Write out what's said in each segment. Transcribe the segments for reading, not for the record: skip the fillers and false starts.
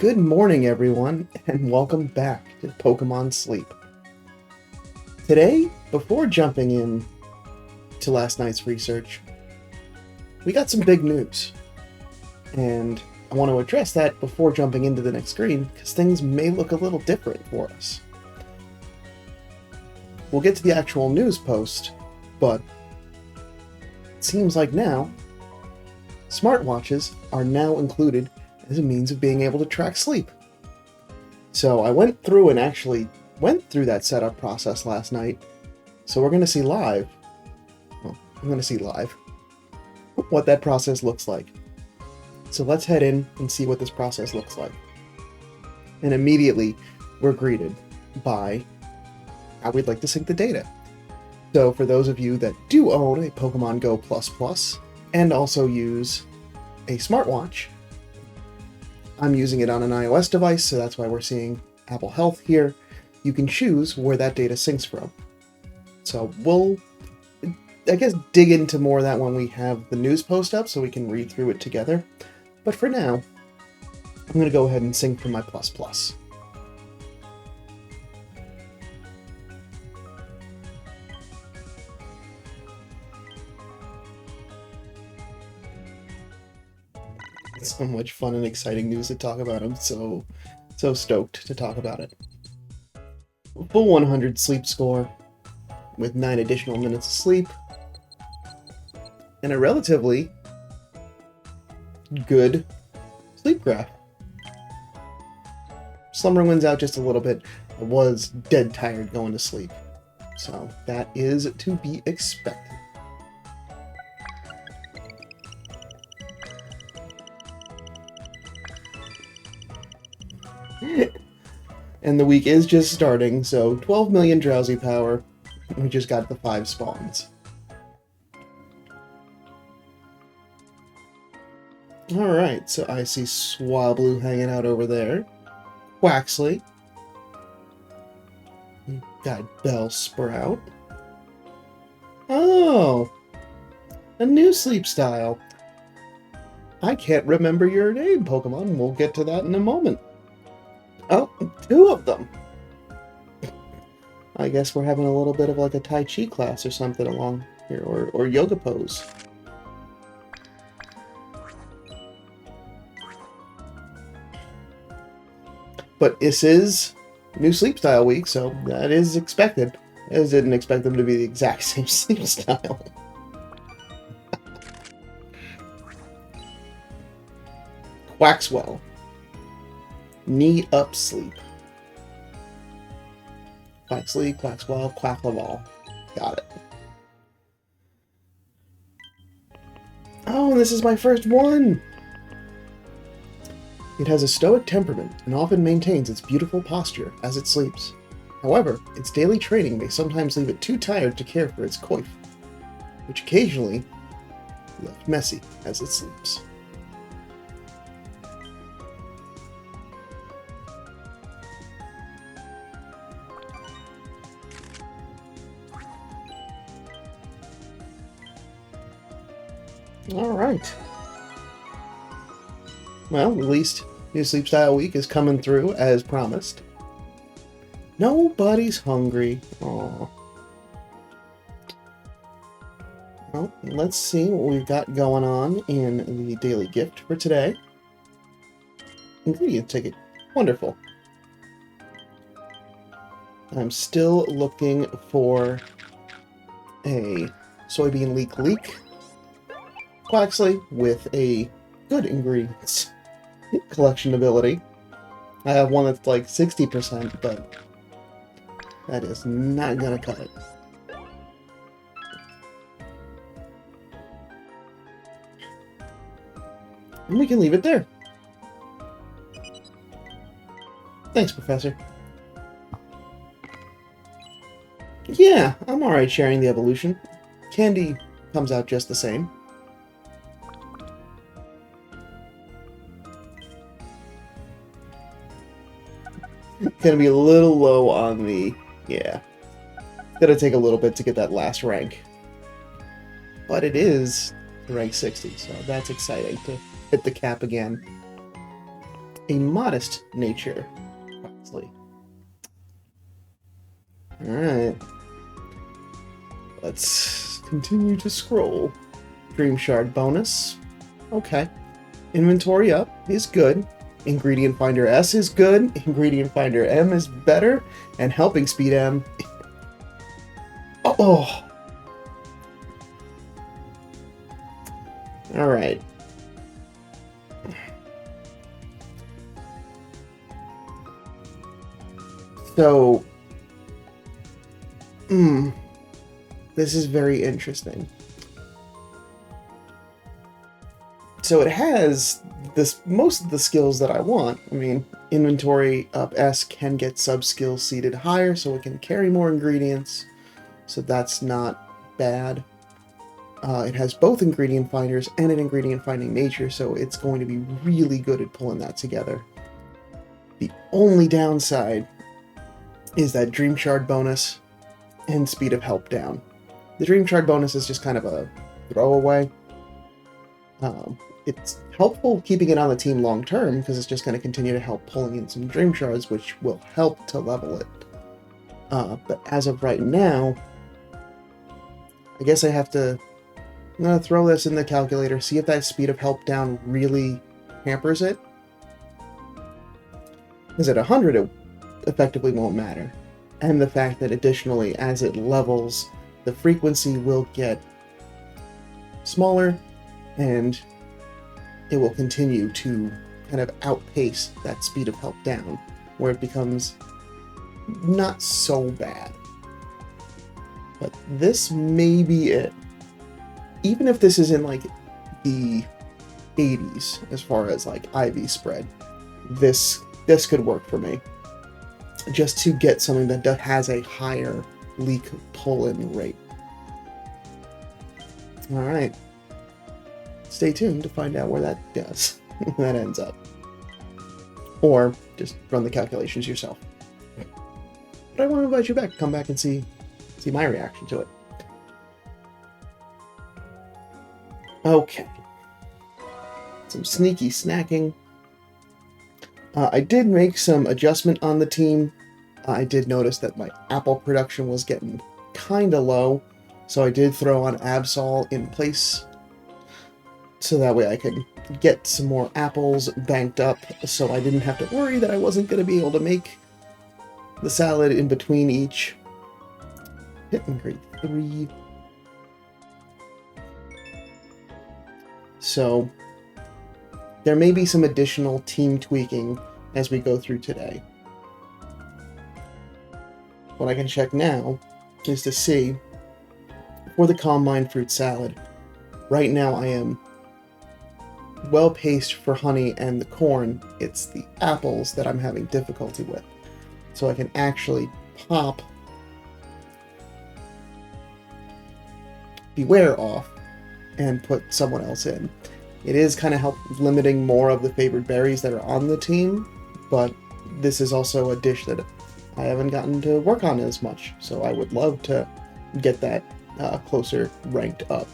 Good morning, everyone, and welcome back to Pokemon Sleep. Today, before jumping in to last night's research, we got some big news. And I want to address that before jumping into the next screen, because things may look a little different for us. We'll get to the actual news post, but it seems like now, smartwatches are now included as a means of being able to track sleep. So I went through that setup process last night. So we're going to see live. Well, I'm going to see live what that process looks like. So let's head in and see what this process looks like. And immediately we're greeted by how we'd like to sync the data. So for those of you that do own a Pokemon Go++ and also use a smartwatch, I'm using it on an iOS device, so that's why we're seeing Apple Health here. You can choose where that data syncs from. So we'll, I guess, dig into more of that when we have the news post up so we can read through it together. But for now, I'm going to go ahead and sync from my ++. So much fun and exciting news to talk about. I'm so stoked to talk about it. Full 100 sleep score with 9 additional minutes of sleep and a relatively good sleep graph. Slumber wins out just a little bit. I was dead tired going to sleep, so that is to be expected. And the week is just starting, so 12 million drowsy power. We just got the 5 spawns. Alright, so I see Swablu hanging out over there. Quaxley. Got Bellsprout. Oh! A new sleep style. I can't remember your name, Pokemon. We'll get to that in a moment. Oh, 2 of them. I guess we're having a little bit of like a Tai Chi class or something along here, or yoga pose. But this is new sleep style week, so that is expected. I just didn't expect them to be the exact same sleep style. Quaxwell. Knee up sleep. Quaxley, Quaxwell, Quacklaval. Got it. Oh, and this is my first one! It has a stoic temperament and often maintains its beautiful posture as it sleeps. However, its daily training may sometimes leave it too tired to care for its coif, which occasionally left messy as it sleeps. Alright. Well, at least New Sleep Style Week is coming through as promised. Nobody's hungry. Aww. Well, let's see what we've got going on in the daily gift for today. Ingredient ticket. Wonderful. I'm still looking for a soybean leek. Quaxley with a good ingredients collection ability. I have one that's like 60%, but that is not gonna cut it. And we can leave it there. Thanks, Professor. Yeah, I'm alright sharing the evolution. Candy comes out just the same. Gonna be a little low on the... yeah. It's gonna take a little bit to get that last rank. But it is rank 60, so that's exciting to hit the cap again. a modest nature, obviously. Alright. Let's continue to scroll. Dream Shard bonus. Okay. Inventory up is good. Ingredient Finder S is good. Ingredient Finder M is better. And Helping Speed M. Oh! Alright. So... this is very interesting. So it has most of the skills that I want. I mean, inventory up S can get sub-skills seated higher, so it can carry more ingredients. So that's not bad. It has both ingredient finders and an ingredient finding nature, so it's going to be really good at pulling that together. The only downside is that Dream Shard bonus and Speed of Help down. The Dream Shard bonus is just kind of a throwaway. It's helpful keeping it on the team long term because it's just going to continue to help pulling in some Dream Shards, which will help to level it. But as of right now, I guess I'm going to throw this in the calculator, see if that Speed of Help down really hampers it. Because at 100 it effectively won't matter. And the fact that additionally, as it levels, the frequency will get smaller, and it will continue to kind of outpace that Speed of Help down, where it becomes not so bad. But this may be it. Even if this is in like the 80s as far as like IV spread, this could work for me. Just to get something that has a higher leak pull-in rate. Alright. Stay tuned to find out where that does. that ends up. Or just run the calculations yourself. But I want to invite you back. Come back and see my reaction to it. Okay. Some sneaky snacking. I did make some adjustment on the team. I did notice that my apple production was getting kinda low, so I did throw on Absol in place, so that way I could get some more apples banked up, so I didn't have to worry that I wasn't going to be able to make the salad in between each. Hitting grade 3. So there may be some additional team tweaking as we go through today. What I can check now is to see, for the Combine fruit salad, right now I am well paced for honey and the corn. It's the apples that I'm having difficulty with. So I can actually pop Beware off and put someone else in. It is kind of limiting more of the favored berries that are on the team, but this is also a dish that I haven't gotten to work on as much, so I would love to get that closer ranked up.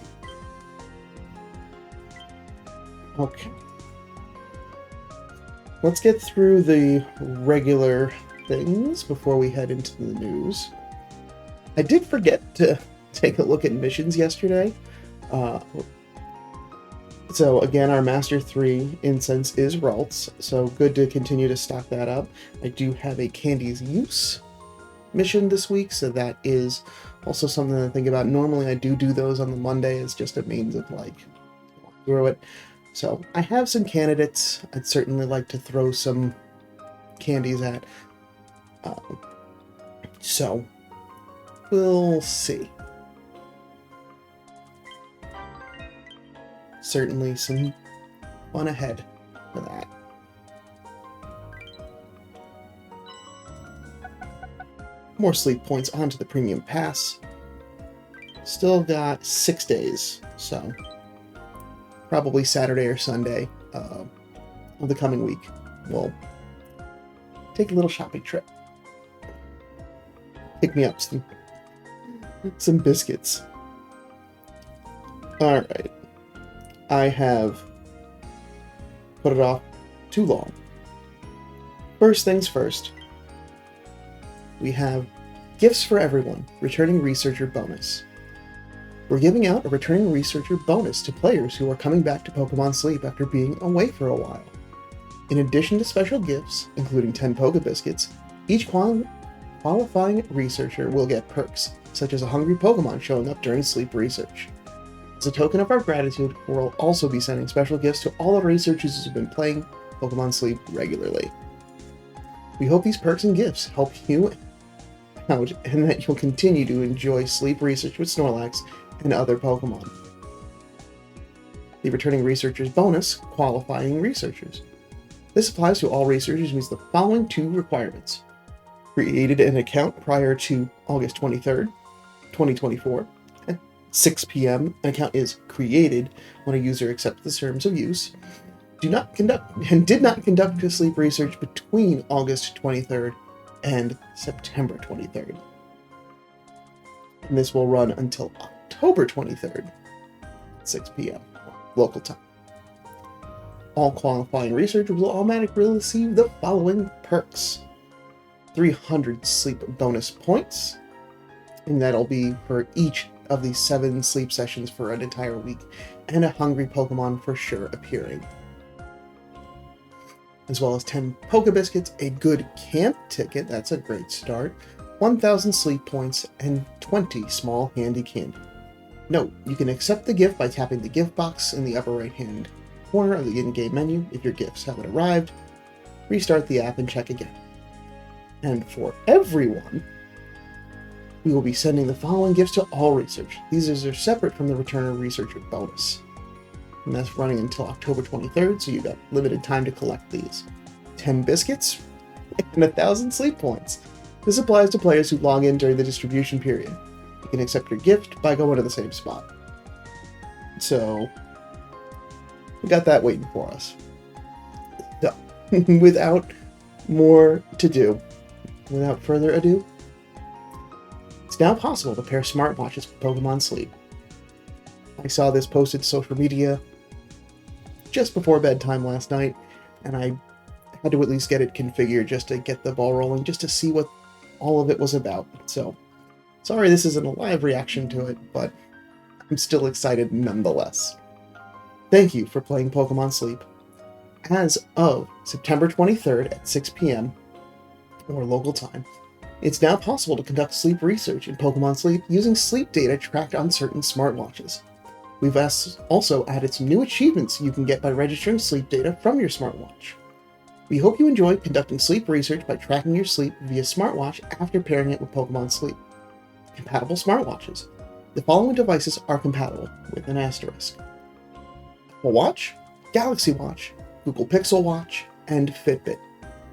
Okay. Let's get through the regular things before we head into the news. I did forget to take a look at missions yesterday. So again, our Master 3 incense is Ralts, so good to continue to stock that up. I do have a Candy's Use mission this week, so that is also something to think about. Normally I do those on the Monday as just a means of like, throw it. So I have some candidates I'd certainly like to throw some candies at. So we'll see. Certainly some fun ahead for that. More sleep points onto the premium pass. Still got 6 days, so probably Saturday or Sunday of the coming week we'll take a little shopping trip. Pick me up some biscuits. Alright. I have put it off too long First things first, we have Gifts for Everyone, Returning Researcher Bonus. We're giving out a Returning Researcher bonus to players who are coming back to Pokemon Sleep after being away for a while. In addition to special gifts, including 10 Poké Biscuits, each qualifying researcher will get perks, such as a hungry Pokemon showing up during sleep research. As a token of our gratitude, we'll also be sending special gifts to all the researchers who've been playing Pokemon Sleep regularly. We hope these perks and gifts help you out and that you'll continue to enjoy sleep research with Snorlax and other Pokemon. The Returning Researchers bonus, Qualifying Researchers. This applies to all researchers and meets the following 2 requirements. Created an account prior to August 23rd, 2024. At 6 p.m. an account is created when a user accepts the terms of use. Did not conduct a sleep research between August 23rd and September 23rd. And this will run until October 23rd, 6 p.m. local time. All qualifying researchers will automatically receive the following perks. 300 sleep bonus points, and that'll be for each of the 7 sleep sessions for an entire week, and a hungry Pokemon for sure appearing. As well as 10 Poké Biscuits, a good camp ticket, that's a great start, 1,000 sleep points, and 20 small handy candy. Note, you can accept the gift by tapping the gift box in the upper right hand corner of the in-game menu. If your gifts haven't arrived, restart the app and check again. And for everyone, we will be sending the following gifts to all research. These are separate from the Returner Researcher bonus. And that's running until October 23rd, so you've got limited time to collect these. 10 biscuits and 1,000 sleep points. This applies to players who log in during the distribution period. You can accept your gift by going to the same spot. So, we got that waiting for us. So, without further ado, it's now possible to pair smartwatches with Pokemon Sleep. I saw this posted to social media just before bedtime last night, and I had to at least get it configured just to get the ball rolling, just to see what all of it was about. So, sorry this isn't a live reaction to it, but I'm still excited nonetheless. Thank you for playing Pokemon Sleep. As of September 23rd at 6 p.m., or local time, it's now possible to conduct sleep research in Pokemon Sleep using sleep data tracked on certain smartwatches. We've also added some new achievements you can get by registering sleep data from your smartwatch. We hope you enjoy conducting sleep research by tracking your sleep via smartwatch after pairing it with Pokemon Sleep. Compatible smartwatches. The following devices are compatible, with an asterisk: Apple Watch, Galaxy Watch, Google Pixel Watch, and Fitbit.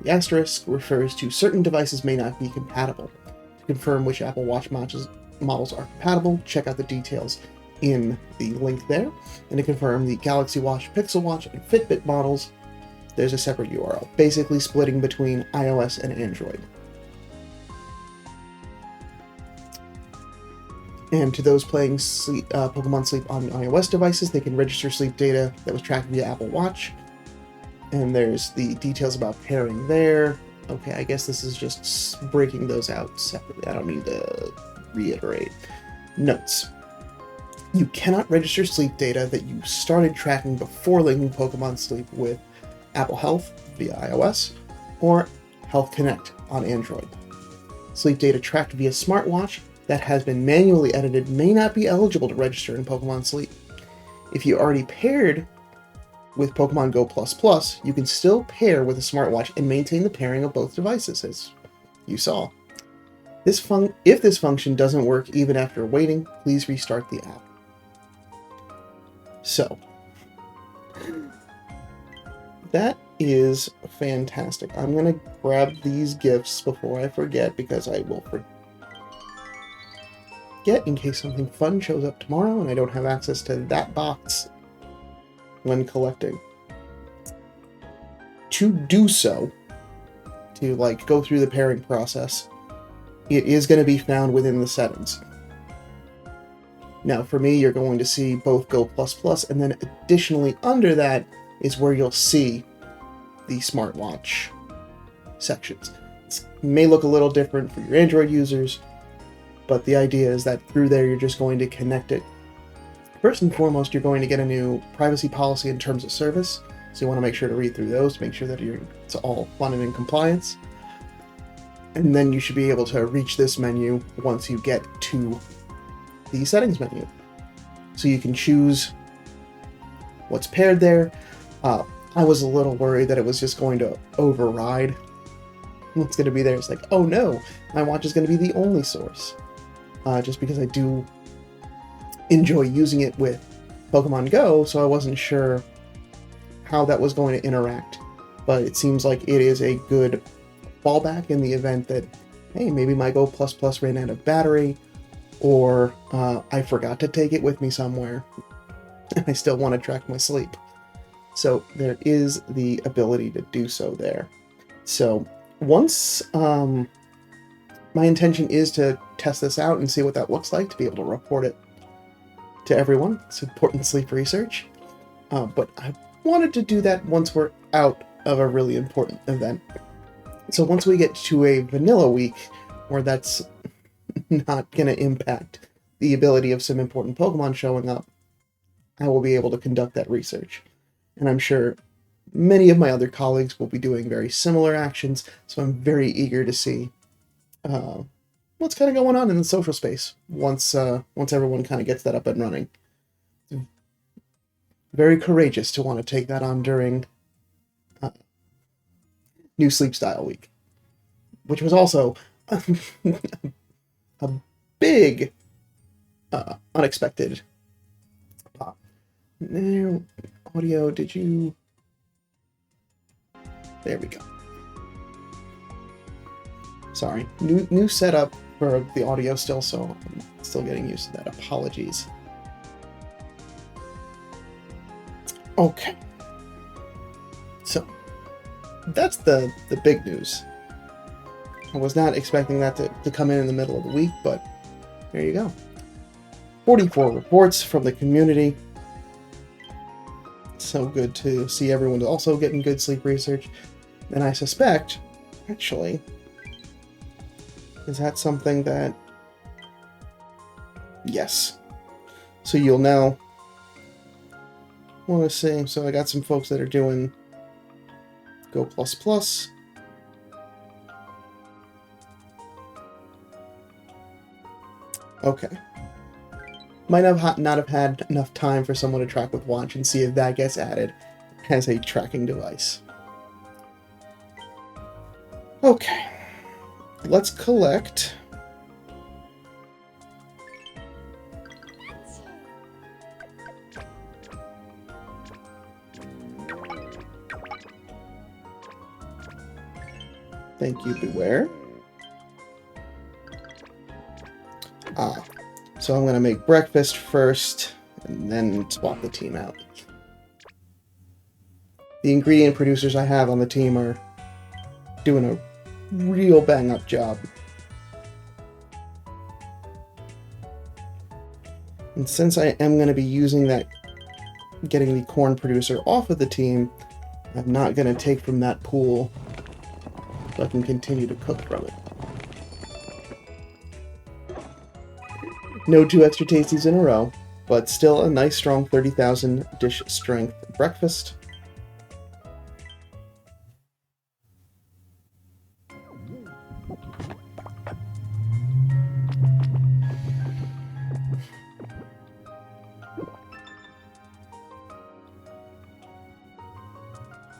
The asterisk refers to certain devices may not be compatible. To confirm which Apple Watch models are compatible, check out the details in the link there. And to confirm the Galaxy Watch, Pixel Watch, and Fitbit models, there's a separate URL, basically splitting between iOS and Android. And to those playing Pokemon Sleep on iOS devices, they can register sleep data that was tracked via Apple Watch. And there's the details about pairing there. Okay, I guess this is just breaking those out separately. I don't need to reiterate. Notes. You cannot register sleep data that you started tracking before linking Pokemon Sleep with Apple Health via iOS or Health Connect on Android. Sleep data tracked via smartwatch that has been manually edited may not be eligible to register in Pokemon Sleep. If you already paired with Pokemon Go++, you can still pair with a smartwatch and maintain the pairing of both devices, as you saw. If this function doesn't work even after waiting, please restart the app. So, that is fantastic. I'm going to grab these gifts before I forget, because I will forget in case something fun shows up tomorrow and I don't have access to that box when collecting. To do so, to go through the pairing process, it is going to be found within the settings. Now for me, you're going to see both Go++, and then additionally under that is where you'll see the smartwatch sections. It may look a little different for your Android users, but the idea is that through there you're just going to connect it. First and foremost, you're going to get a new privacy policy and terms of service, so you want to make sure to read through those to make sure that it's all funded in compliance. And then you should be able to reach this menu once you get to the settings menu. So you can choose what's paired there. I was a little worried that it was just going to override what's going to be there. It's like, oh no, my watch is going to be the only source. Just because I do enjoy using it with Pokemon Go, so I wasn't sure how that was going to interact. But it seems like it is a good fallback in the event that, hey, maybe my Go++ ran out of battery, or I forgot to take it with me somewhere, and I still want to track my sleep. So there is the ability to do so there. So once my intention is to test this out and see what that looks like, to be able to report it to everyone. It's important sleep research. But I wanted to do that once we're out of a really important event. So once we get to a vanilla week, where that's not going to impact the ability of some important Pokemon showing up, I will be able to conduct that research. And I'm sure many of my other colleagues will be doing very similar actions, so I'm very eager to see what's kind of going on in the social space once everyone kind of gets that up and running. Very courageous to want to take that on during New Sleep Style Week, which was also a big unexpected pop. Now, audio, did you... There we go. Sorry, new setup for the audio still, so I'm still getting used to that. Apologies. Okay. So, that's the big news. I was not expecting that to come in the middle of the week, but there you go. 44 reports from the community. So good to see everyone also getting good sleep research. And I suspect, actually, is that something that... Yes. So you'll now want to see. So I got some folks that are doing Go++. Okay. Might have not have had enough time for someone to track with watch and see if that gets added as a tracking device. Okay. Let's collect. Thank you, Beware. So I'm going to make breakfast first, and then swap the team out. The ingredient producers I have on the team are doing a real bang-up job. And since I am going to be using that, getting the corn producer off of the team, I'm not going to take from that pool, so I can continue to cook from it. No 2 extra tasties in a row, but still a nice strong 30,000 dish strength breakfast.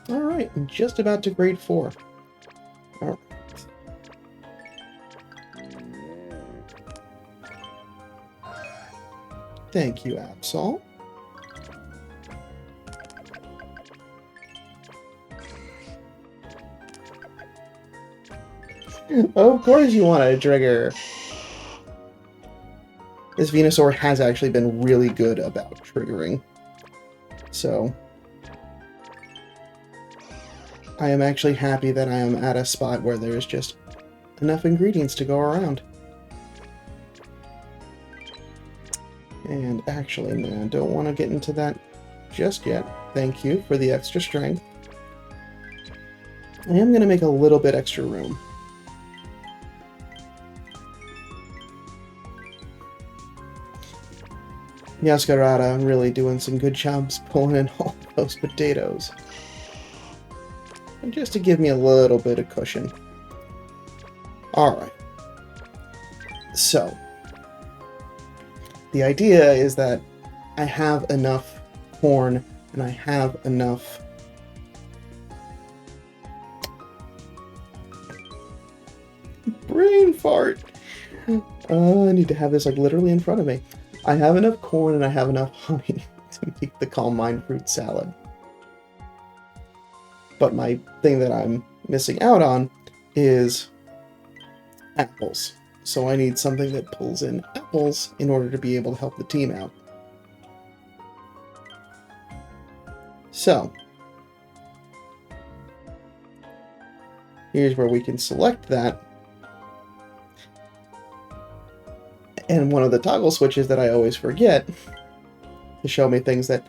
Alright, I'm just about to grade 4. Alright. Thank you, Absol. Of course you want a trigger. This Venusaur has actually been really good about triggering. So I am actually happy that I am at a spot where there's just enough ingredients to go around. And actually, no, I don't want to get into that just yet. Thank you for the extra strength. I am going to make a little bit extra room. Yaskarada really doing some good jobs pulling in all those potatoes. And just to give me a little bit of cushion. Alright. So, the idea is that I have enough corn and I have enough brain fart. I need to have this like literally in front of me. I have enough corn and I have enough honey to make the calm mind fruit salad. But my thing that I'm missing out on is apples. So I need something that pulls in apples in order to be able to help the team out. So, here's where we can select that. And one of the toggle switches that I always forget to show me things that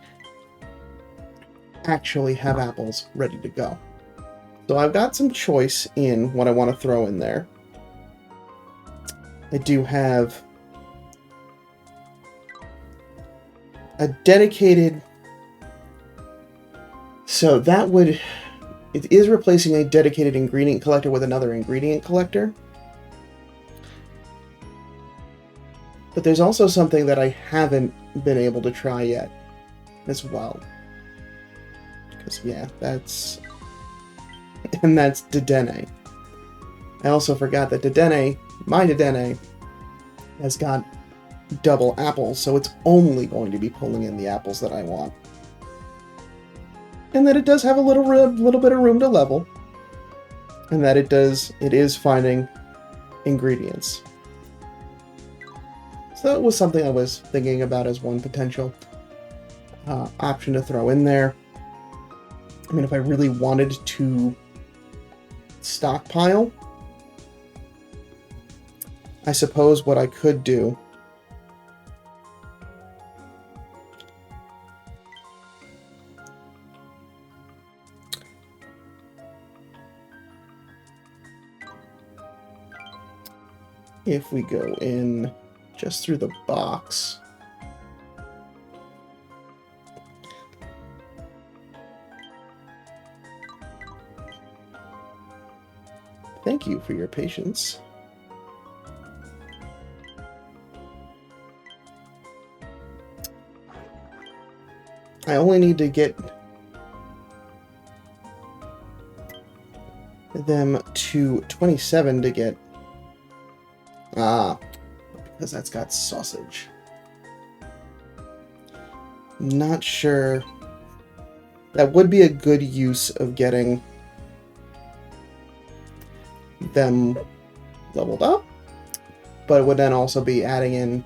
actually have apples ready to go. So I've got some choice in what I want to throw in there. I do have a dedicated... So that would... It is replacing a dedicated ingredient collector with another ingredient collector. But there's also something that I haven't been able to try yet as well. Because, yeah, that's... And that's Dedenne. I also forgot that Dedenne, my Dedenne, has got double apples, so it's only going to be pulling in the apples that I want. And that it does have a little bit of room to level. And that it is finding ingredients. So that was something I was thinking about as one potential option to throw in there. I mean, if I really wanted to stockpile, I suppose what I could do if we go in just through the box. Thank you for your patience. I only need to get them to 27 to get... because that's got sausage. Not sure. That would be a good use of getting them leveled up, but it would then also be adding in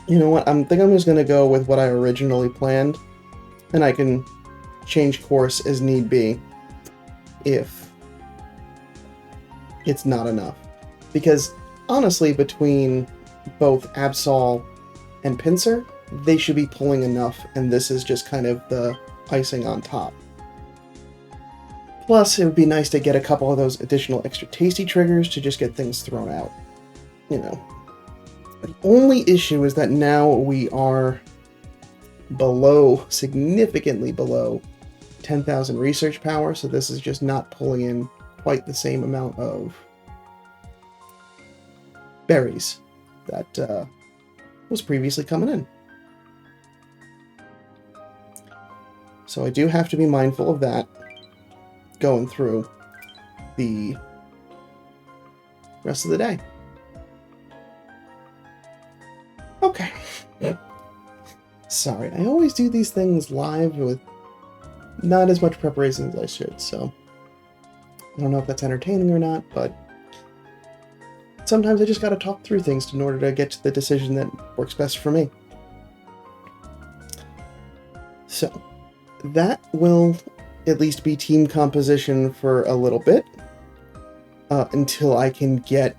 you know what, I think I'm just going to go with what I originally planned, and I can change course as need be if it's not enough. Because honestly, between both Absol and Pinsir, they should be pulling enough, and this is just kind of the icing on top. Plus, it would be nice to get a couple of those additional extra tasty triggers to just get things thrown out. You know. The only issue is that now we are below, significantly below 10,000 research power, so this is just not pulling in quite the same amount of berries that was previously coming in. So I do have to be mindful of that going through the rest of the day. Okay. Sorry, I always do these things live with not as much preparation as I should, so I don't know if that's entertaining or not, but sometimes I just gotta talk through things in order to get to the decision that works best for me. So, that will at least be team composition for a little bit, until I can get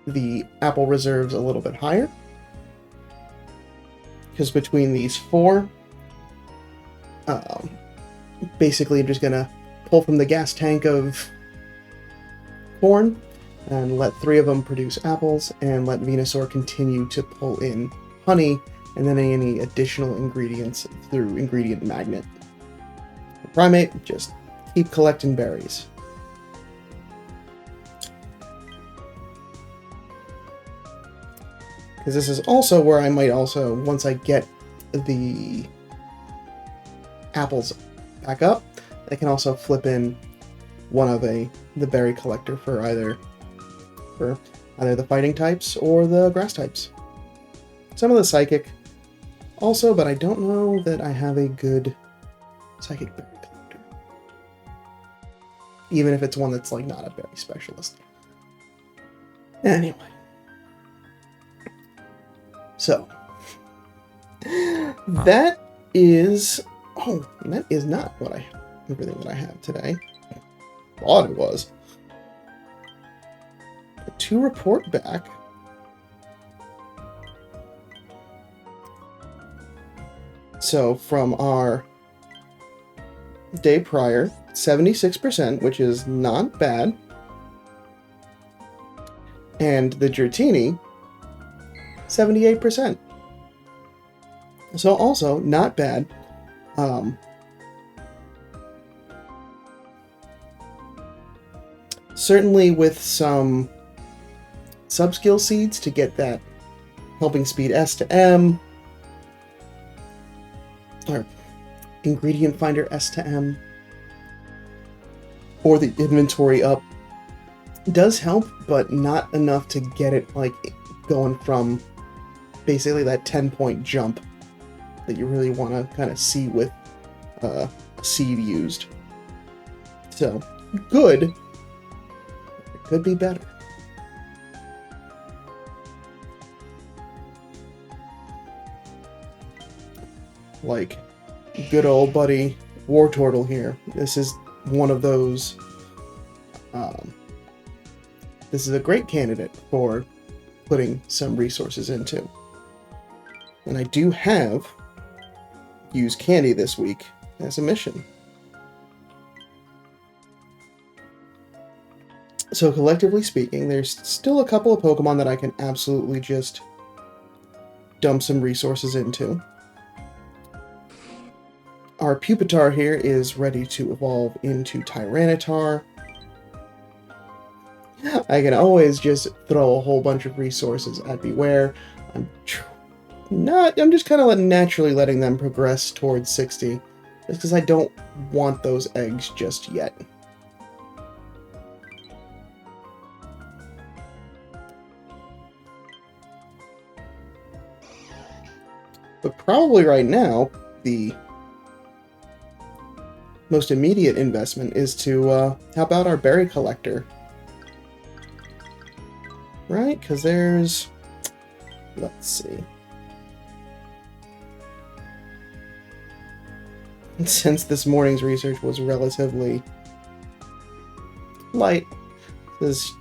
the apple reserves a little bit higher. Because between these four, Basically, I'm just gonna pull from the gas tank of corn and let 3 of them produce apples, and let Venusaur continue to pull in honey and then any additional ingredients through Ingredient Magnet. Primate, just keep collecting berries. Because this is also where I might also, once I get the apples back up, I can also flip in one of the berry collector for either the fighting types or the grass types. Some of the psychic also, but I don't know that I have a good psychic berry collector. Even if it's one that's like not a berry specialist. Anyway. So that is that is not everything that I have today. Thought it was. But to report back. So from our day prior, 76%, which is not bad. And the Dratini, 78%. So also not bad. Certainly with some sub-skill seeds to get that helping speed S to M, or ingredient finder S to M, or the inventory up does help, but not enough to get it like going from basically that 10-point jump that you really want to kind of see with a seed used. So good. It could be better. Like good old buddy Wartortle here. This is one of those. This is a great candidate for putting some resources into. And I do have use candy this week as a mission. So collectively speaking, there's still a couple of Pokemon that I can absolutely just dump some resources into. Our Pupitar here is ready to evolve into Tyranitar. I can always just throw a whole bunch of resources at Beware. I'm just kind of naturally letting them progress towards 60, just because I don't want those eggs just yet. But probably right now, the most immediate investment is to help out our berry collector. Right? Because there's... Let's see. Since this morning's research was relatively light, this is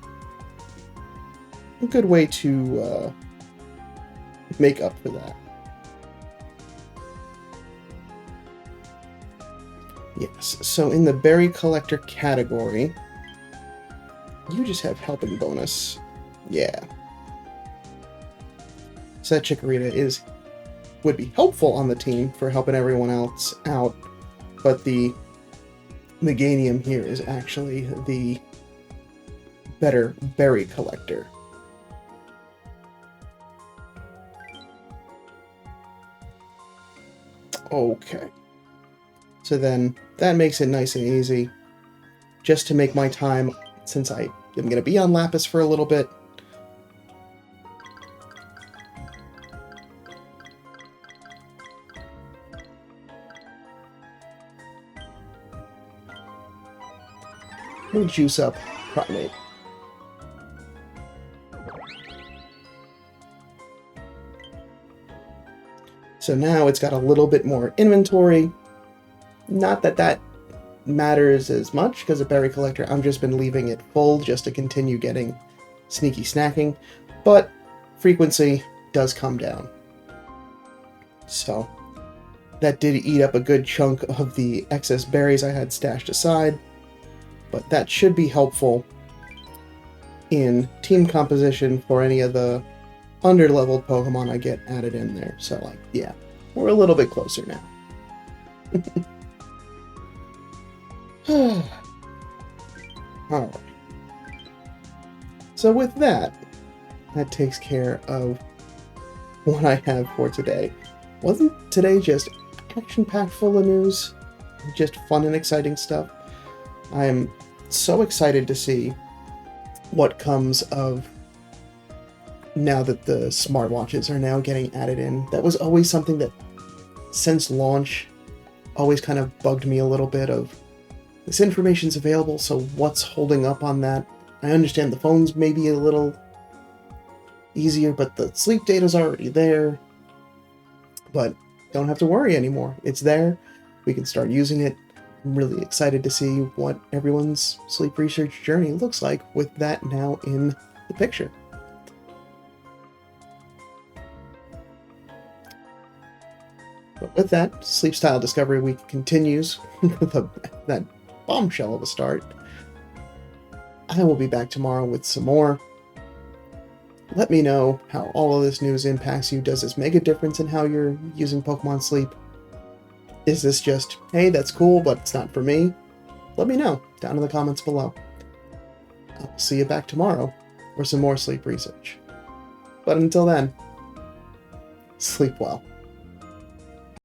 a good way to make up for that. Yes, so in the berry collector category, you just have helping bonus. Yeah. So that Chikorita would be helpful on the team for helping everyone else out, but the Meganium here is actually the better berry collector. Okay. So then that makes it nice and easy. Just to make my time, since I am going to be on Lapis for a little bit. We'll juice up Primate. So now it's got a little bit more inventory. Not that that matters as much, because a berry collector, I've just been leaving it full just to continue getting sneaky snacking, but frequency does come down. So That did eat up a good chunk of the excess berries I had stashed aside, but that should be helpful in team composition for any of the under-leveled Pokemon I get added in there. So, like, yeah, we're a little bit closer now. Alright. So with that takes care of what I have for today. Wasn't today just action-packed full of news? Just fun and exciting stuff? I am so excited to see what comes of now that the smartwatches are now getting added in. That was always something that, since launch, always kind of bugged me a little bit of, this information's available, so what's holding up on that? I understand the phones may be a little easier, but the sleep data's already there. But don't have to worry anymore. It's there. We can start using it. I'm really excited to see what everyone's sleep research journey looks like with that now in the picture. But with that, Sleep Style Discovery Week continues with that bombshell of a start. I will be back tomorrow with some more. Let me know how all of this news impacts you. Does this make a difference in how you're using Pokemon Sleep? Is this just, hey, that's cool, but it's not for me? Let me know down in the comments below. I'll see you back tomorrow for some more sleep research. But until then, sleep well.